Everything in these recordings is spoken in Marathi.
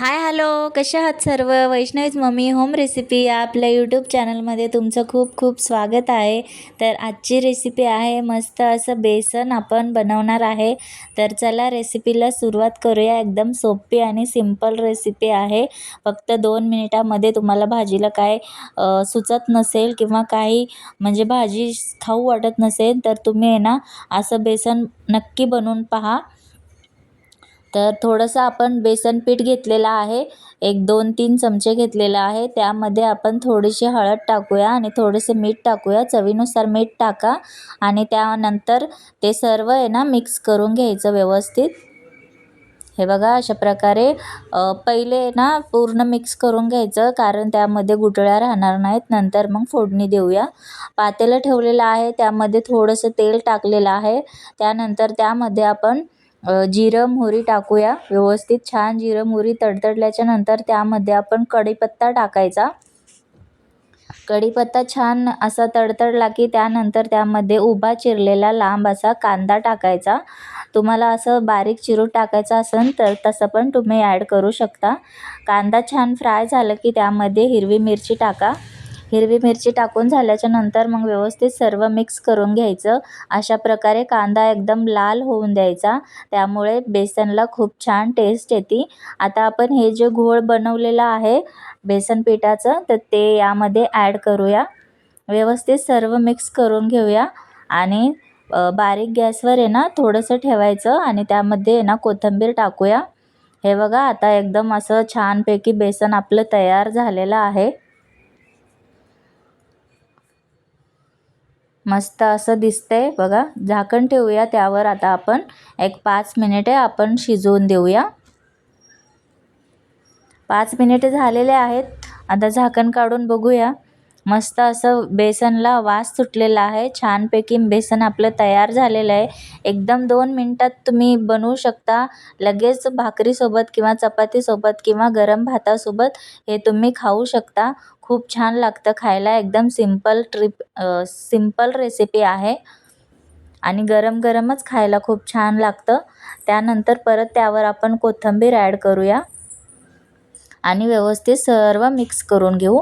हाय हॅलो, कशा आहात सर्व? वैष्णवीज मम्मी होम रेसिपी या आपल्या यूट्यूब चॅनलमध्ये तुमचं खूप खूप स्वागत आहे. तर आजची रेसिपी आहे मस्त असं बेसन आपण बनवणार आहे. तर चला रेसिपीला सुरुवात करूया. एकदम सोपी आणि सिंपल रेसिपी आहे. फक्त 2 मिनिटामध्ये तुम्हाला भाजीला काय सुचत नसेल किंवा काही म्हणजे भाजी खाऊ वाटत नसेल तर तुम्ही आहे ना असं बेसन नक्की बनवून पहा. तर थोडंसं आपण बेसन पीठ घेतलेलं आहे, एक 2-3 चमचे घेतलेला आहे. त्यामध्ये आपण थोडीशी हळद टाकूया आणि थोडेसे मीठ टाकूया. चवीनुसार मीठ टाका आणि त्यानंतर ते सर्व आहे ना मिक्स करून घ्यायचं व्यवस्थित. हे बघा अशा प्रकारे पहिले ना पूर्ण मिक्स करून घ्यायचं, कारण त्यामध्ये गुठळ्या राहणार नाहीत. नंतर मग फोडणी देऊया. पातेलं ठेवलेलं आहे, त्यामध्ये थोडंसं तेल टाकलेलं आहे. त्यानंतर त्यामध्ये आपण जिरं मोहरी टाकूया. व्यवस्थित छान जिरं मोहरी तडतडल्याच्या नंतर त्यामध्ये आपण कढीपत्ता टाकायचा. कढीपत्ता छान असा तडतडला की त्यानंतर त्यामध्ये उभा चिरलेला लांब असा कांदा टाकायचा. तुम्हाला असं बारीक चिरून टाकायचा असेल तर तसं पण तुम्ही ॲड करू शकता. कांदा छान फ्राय झालं की त्यामध्ये हिरवी मिरची टाका. हिरवी मिरची टाकून झाल्याच्या नंतर मग व्यवस्थित सर्व मिक्स करून घ्यायचं. अशा प्रकारे कांदा एकदम लाल होऊन द्यायचा, त्यामुळे बेसनला खूप छान टेस्ट येते. आता आपण हे जे घोळ बनवलेला आहे बेसन पिठाचं तर ते यामध्ये ॲड करूया. व्यवस्थित सर्व मिक्स करून घेऊया आणि बारीक गॅसवर आहे ना थोडंसं ठेवायचं आणि त्यामध्ये आहे ना कोथिंबीर टाकूया. हे बघा आता एकदम असं छानपैकी बेसन आपलं तयार झालेलं आहे. मस्त असं दिसतंय बघा. झाकण ठेवूया त्यावर. आता आपण एक 5 मिनिटे आपण शिजवून देऊया. 5 मिनिटे झालेले आहेत. आता झाकण काढून बघूया. मस्त असं बेसनला वास सुटलेला आहे. छानपैकी बेसन आपलं तयार झालेलं आहे. एकदम 2 मिनिटात तुम्ही बनवू शकता. लगेच भाकरीसोबत किंवा चपातीसोबत किंवा गरम भातासोबत हे तुम्ही खाऊ शकता. खूप छान लागतं खायला. एकदम सिंपल रेसिपी आहे आणि गरम गरमच खायला खूप छान लागतं. त्यानंतर परत त्यावर आपण कोथिंबीर ॲड करूया आणि व्यवस्थित सर्व मिक्स करून घेऊ.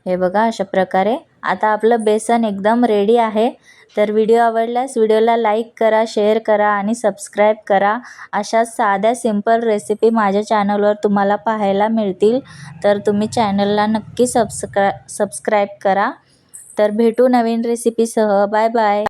हे बघा अशा प्रकारे आता आपलं बेसन एकदम रेडी आहे. तर व्हिडिओ आवडल्यास व्हिडिओला लाईक करा, शेअर करा आणि सबस्क्राईब करा. अशा साध्या सिंपल रेसिपी माझ्या चॅनलवर तुम्हाला पाहायला मिळतील. तर तुम्ही चॅनलला नक्की सबस्क्राईब करा. तर भेटू नवीन रेसिपीसह. Bye bye.